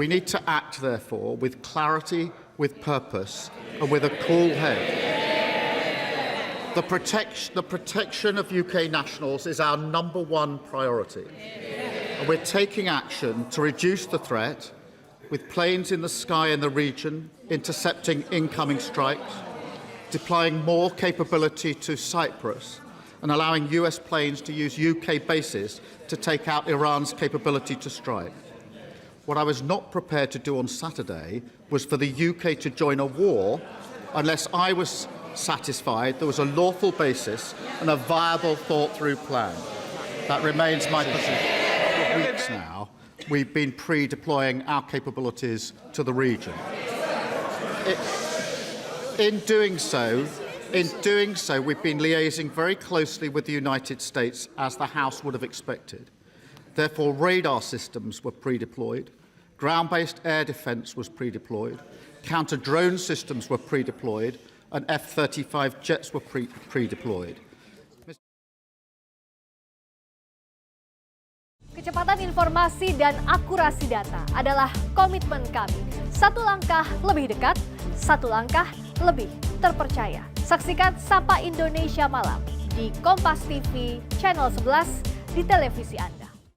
We need to act, therefore, with clarity, with purpose, and with a cool head. The protection of UK nationals is our #1 priority. And we're taking action to reduce the threat, with planes in the sky in the region intercepting incoming strikes, deploying more capability to Cyprus, and allowing US planes to use UK bases to take out Iran's capability to strike. What I was not prepared to do on Saturday was for the UK to join a war unless I was satisfied there was a lawful basis and a viable, thought-through plan. That remains my position. For weeks now, we've been pre-deploying our capabilities to the region. In doing so, we've been liaising very closely with the United States, as the House would have expected. Therefore, radar systems were pre-deployed, ground-based air defence was pre-deployed, counter-drone systems were pre-deployed, and F-35 jets were pre-deployed. Kecepatan informasi dan akurasi data adalah komitmen kami. Satu langkah lebih dekat, satu langkah lebih terpercaya. Saksikan Sapa Indonesia Malam di Kompas TV Channel 11 di televisi Anda.